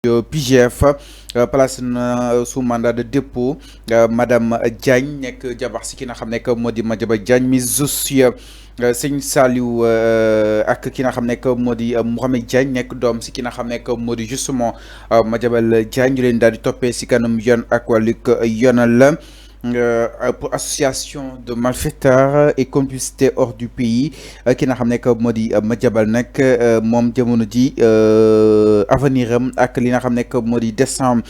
PGF place na sous mandat de dépôt madame Diagne nekk jabar si ki nga xam ne que moo di Madiambal Diagne mi aussi sëñ Saliou ak ki nga xam ne que moo di Mouhamed Diagne nekk doom si ki nga xam ne que moo di justement Madiambal Diagne ñu leen daal di toppee si kanam yoon ak wàllug yoonal pour association de malfaiteurs et complicité hors du pays ki nga xam ne que moo di Madiambal nag moom jamono ji avenir am ak li nga xam ne que moo di décembre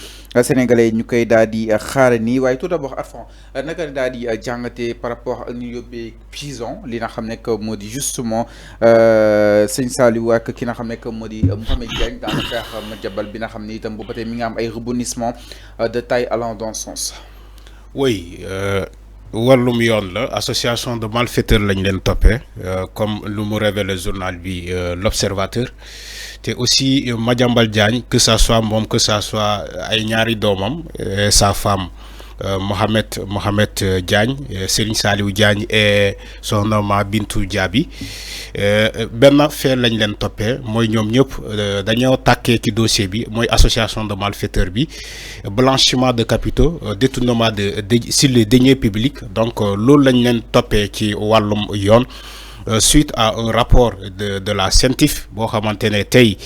sénégalais ñu koy daal di xaar nii waaye tout d'abord Arfan naka la daal di jàngatee par rapport ak ñu yóbbee prison li nga xam ne que moo di justement sëñ Saliou ak ki nga xam ne que moo di Mouhamed Diagne dans l'affaire Madiambal bi nga xam ne itam bu ba tey mi nga am ay rebondissements de taille allant dans ce sens. Oui, wàllum yoon la association de malfaiteurs lañ leen toppee comme lu mu révélé journal bi l'Observateur te aussi Madiambal Diagne que ça soit moom que ça soit ay ñaari doomam sa femme Mohamed Diagne Serigne Saliou Diagne et son homme Bintou Diaby benn fait lañ leen toppee mooy ñoom ñëpp dañoo tàkkee ci dossier bi mooy association de malfaiteurs bi blanchiment de capitaux détournement de sur les deniers publics donc loolu lañ leen toppee ci wàllum yoon suite à un rapport de la CENTIF boo xamante ne tey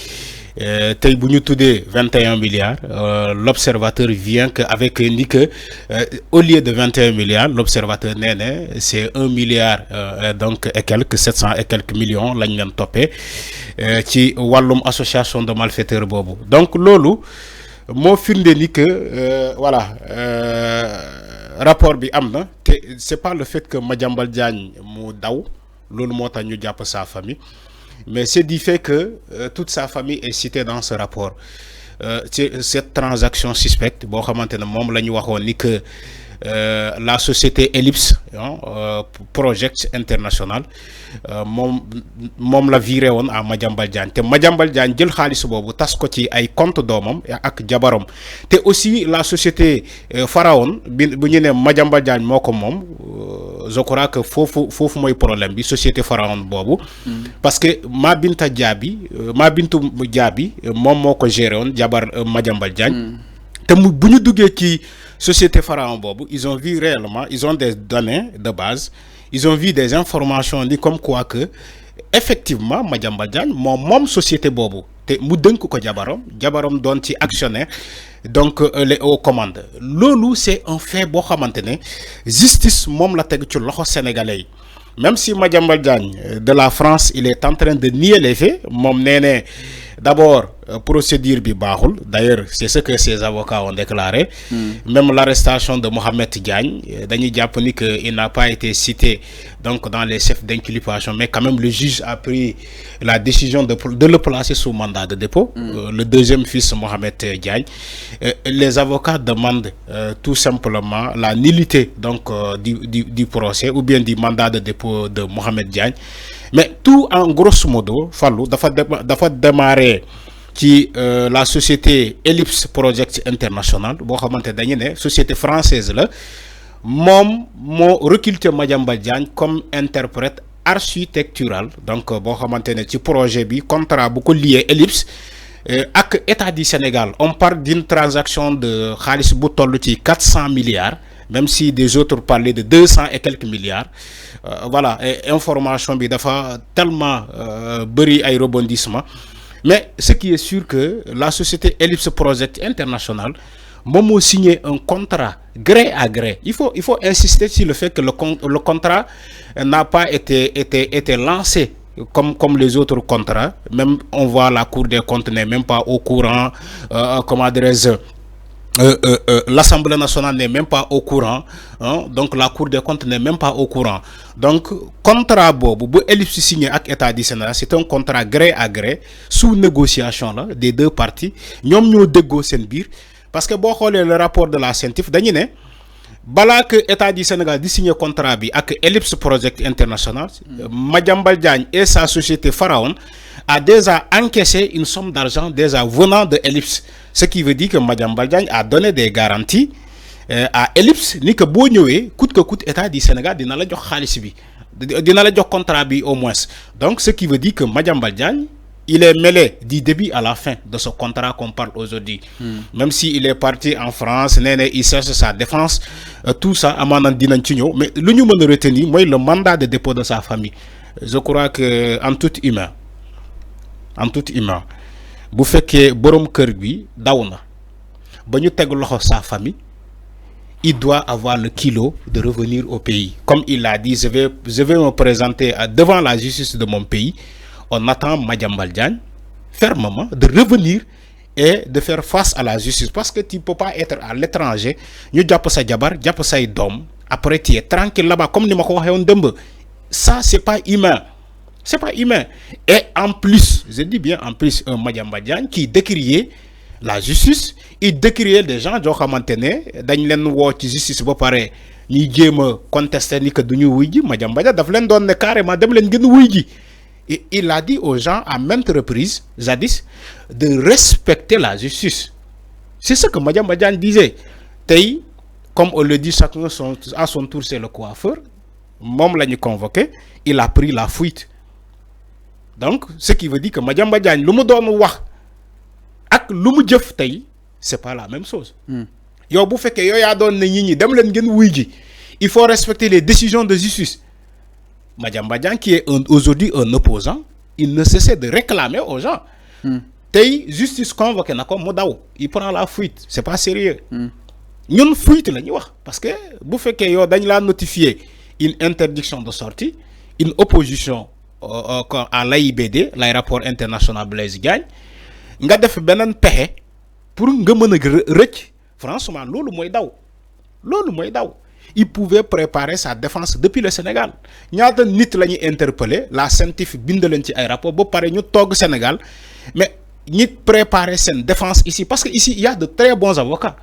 bu ñu tuddee 21 milliards l'observateur vient que avec ni que au lieu de 21 milliards l'observateur nee na c'est 1 milliard donc et quelques 700 et quelques millions lañ leen toppee ci wàllum association de malfaiteurs boobu donc loolu moo firnde ni que voilà rapport bi am na te c'est pas le fait que Madiambal Diagne mu daw loolu moo tax ñu jàpp sa famille mais c'est du fait que toute sa famille est citée dans ce rapport cette transaction suspecte boo xamante ne moom la ñu waxoon ni que la société Ellipse Project International moom la viré woon à Madiambal Diagne te Madiambal Diagne jël xaalis boobu tas ko ci ay compte doomam ak jabaram te aussi la société Pharaon bu ñu ne Madiambal Diagne moo ko moom je crois que foofu mooy problème bi société Pharaon boobu parce que Bintou Diaby moom moo ko géré woon jabar Madiambal Diagne te bu ñu duggee ci société Pharaon boobu ils ont vu réellement ils ont des données de base ils ont vu des informations ni comme quoi que effectivement Madiambal Diagne moom société boobu te mu dënk ko jabaram doon ci actionnaire donc les hauts commandes loolu c'est un fait boo xamante ne justice moom la teg ci loxo sénégalais yi même si Madiambal Diagne de la France il est en train de nier les faits moom nee ne d'abord procédure bi baaxul d'ailleurs c'est ce que ses avocats ont déclaré même l'arrestation de Mohamed Diagne dañuy jàpp ni que il n'a pas été cité donc dans les chefs d'inculpation mais quand même le juge a pris la décision de le placer sous mandat de dépôt le deuxième fils Mohamed Diagne les avocats demandent tout simplement la nullité donc du procès ou bien du mandat de dépôt de Mohamed Diagne mais tout en grosso modo Fallou dafa démarrer ci la société Ellipse Project International boo xamante dañu ne société française la moom moo recruté Madiambal Diagne comme interprète architectural donc boo xamante ne ci projet bi contrat bu ko lié Ellipse ak État du Sénégal on parle d'une transaction de xaalis bu toll ci 400 milliards même si des autres parlaient de 200 et quelques milliards voilà et information bi dafa tellement bëri ay rebondissement mais ce qui est sûr que la société Ellipse Project International moom moo signé un contrat gré à gré il faut insister sur le fait que le contrat n'a pas été lancé comme les autres contrats même on voit la Cour des comptes n'est même pas au courant comment dirais-je l'Assemblée nationale n'est même pas au courant donc la Cour des comptes n'est même pas au courant donc contrat boobu bu Ellipse signé ak État du Sénégal c'est un contrat gré à gré sous négociation la des deux parties ñoom ñoo déggoo seen biir parce que boo xoolee le rapport de la CENTIF dañu ne balaa que État du Sénégal di signer contrat bi ak Ellipse Project International Madiambal Diagne et sa société Pharaon a déjà encaissé une somme d'argent déjà venant de Ellipse ce qui veut dire que Madiambal Diagne a donné des garanties à Ellipse ni que boo ñëwee coûte que coûte État du Sénégal dina la jox xaalis bi dina la jox contrat bi au moins donc ce qui veut dire que Madiambal Diagne il est mêlé du début à la fin de ce contrat qu'on parle aujourd'hui. Même s'il est parti en France, il cherche sa défense, tout ça, à dinañ ci ñëw, mais lu ñu mën a retenir mooy le mandat de dépôt de sa famille. Je crois que en tout humain, bu fekkee borom kër bi daw na ba ñu teg loxo sa famille, il doit avoir le kilo de revenir au pays. Comme il a dit, je vais me présenter devant la justice de mon pays. On attend Madiambal Diagne fermement de revenir et de faire face à la justice. Parce que tu ne peux pas être à l'étranger, nous japp sa jabar, japp sa dom, après tu es tranquille là-bas, comme nous l'avons dit. Ça, c'est pas humain. C'est pas humain. Et en plus, je dis bien en plus, un Madiambal Diagne qui décriait la justice, il décriait des gens qui ont dañ leen woo ci justice ba pare ñuy jéem a contester ni que duñu wuy ji Madiambal Diagne daf leen doon ne carrément dem leen gën wuy ji. Et il a dit aux gens à maintes reprises, jadis, de respecter la justice. C'est ce que Madiambal Diagne disait. Tay, comme on le dit, chacun à son tour, c'est le coiffeur. Mom l'a convoqué, il a pris la fuite. Donc, ce qui veut dire que Madiambal Diagne, lu mu doon wax ak lu mu jëf tay, c'est pas la même chose. Yow bu fekkee yow yaa doon ne nit ñi dem leen ngeen wuy ji, il faut respecter les décisions de justice. Madiambal Diagne, qui est aujourd'hui un opposant, il ne cessait de réclamer aux gens. Tay justice convoqué nako mu daw, il prend la fuite, c'est pas sérieux. Ñun fuite la ñuy wax parce que bu fekkee yow dañ la notifier une interdiction de sortie, une opposition à l'AIBD, l'aéroport international Blaise Diagne, nga def benen pexé pour nga mëna recc, franchement lolu moy daw. Lolu moy daw. Il pouvait préparer sa défense depuis le Sénégal. Ñaata nit lañuy interpeller, la scientifique bind leen ci ay rapport ba paré ñu togg Sénégal, mais ñi préparer sen défense ici parce que ici il y a de très bons avocats.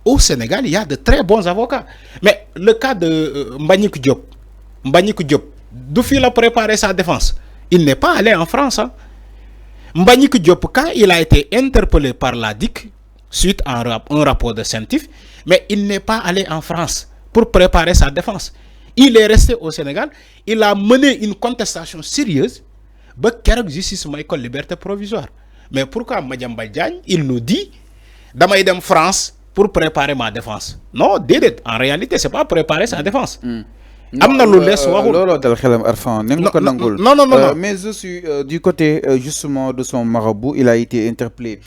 Au Sénégal, il y a de très bons avocats. Mais le cas de Mbagnick Diop, d'où il a préparé sa défense. Il n'est pas allé en France. Hein. Mbagnick Diop, quand il a été interpellé par la DIC, suite à un rapport de scientifique, mais il n'est pas allé en France pour préparer sa défense. Il est resté au Sénégal. Il a mené une contestation sérieuse. Kérok justice Michael liberté provisoire. Mais pourquoi Madiambal Diagne, il nous dit, damay dem France pour préparer ma défense. Non, en réalité, c'est pas préparer sa défense. Non, mais je suis du côté justement de son marabout. Il a été interpellé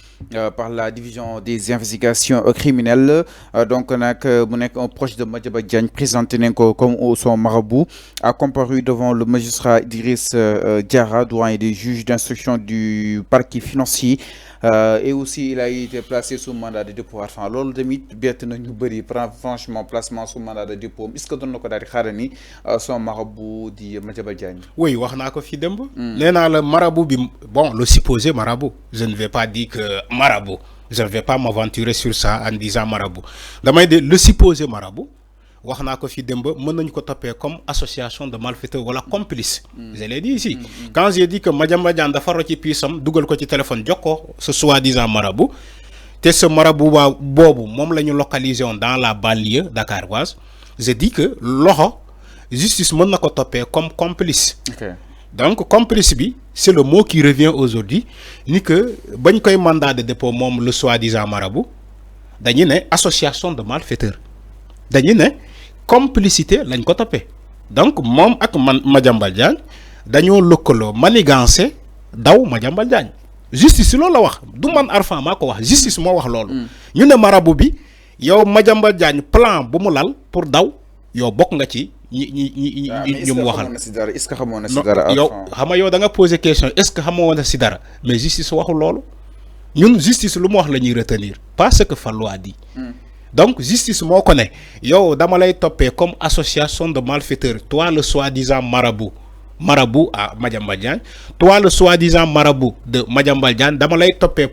par la division des investigations criminelles. Donc, on a un proche de Madiambal Diagne présenté comme son marabout, a comparu devant le magistrat Idriss Diarra, doyen des juges d'instruction du parquet financier. Et aussi, il a été placé sous mandat de dépôt. Enfin, lors de franchement, placement sous mandat de dépôt. Est-ce que vous avez son marabout dit Madiambal Diagne? Oui, je l'ai dit. Le marabout, bon, le supposé marabout. Je ne vais pas dire que marabout. Je ne vais pas m'aventurer sur ça en disant marabout. Le supposé marabout, wax naa ko fi demb mën nañ ko topé comme association de malfaiteurs wala complice. Je l'ai dit ici. Quand j'ai dit que Madiambal Diagne dafa ro ci puissam dugal ko ci téléphone jox ko ce soi-disant marabout, té ce marabout bobu mom lañu localiser dans la banlieue dakaroise, j'ai dit que loxo justice mën na ko topé comme complice. Okay. Donc complice bi c'est le mot qui revient aujourd'hui ni que bagn koy mandat de dépôt mom le soi-disant marabout dañu né association de malfaiteurs. Dañu né complicité lañ ko topé. Donc mom ak Madiambal Diagne dañoo lëkkaloo manigancé daw Madiambal Diagne. Justice loolu la wax du man Arfan maa ko wax justice moo wax loolu. ñu ne marabout bi yow Madiambal Diagne plan bu mu lal pour daw yow bokk nga ci ñu mu waxal. Est-ce que xamoon na si dara yow xam nga yow da nga poser question est-ce que xamoon na si dara mais justice waxul loolu. ñun justice lu mu wax la ñuy retenir pas ce que Fallou a dit. Donc, justice, moi, connais. Yo, dama lay topé comme association de malfaiteurs. Toi, le soi-disant marabout à Madiambal Diagne. Toi, le soi-disant marabout de Madiambal Diagne. Dama lay topé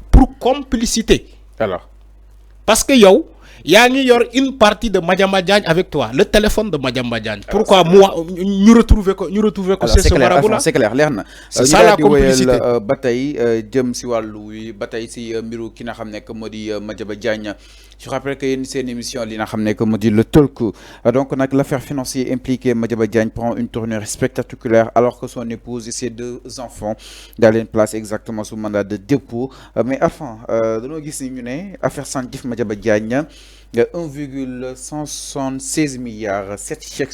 pour complicité. Alors. Parce que yo, yaa ngi yor une partie de Madiambal Diagne avec toi le téléphone de Madiambal Diagne. Pourquoi moi ñu retrouver ko c'est ce marabout là c'est clair leer na. c'est ça la complicité ba tey jëm si wàllu wi ba tey si mbiru ki nga xam ne que moo di Madiambal Diagne. Je rappelle que c'est une émission li nga xam ne que moo di le talk. Donc nag l'affaire financière impliquée Madiambal Diagne prend une tournure spectaculaire alors que son épouse et ses 2 enfants dans une place exactement sous mandat de dépôt. Mais enfin dañoo gis ni ñu ne affaire Sanjif Madiambal Diagne 1,176 milliards 7 chèques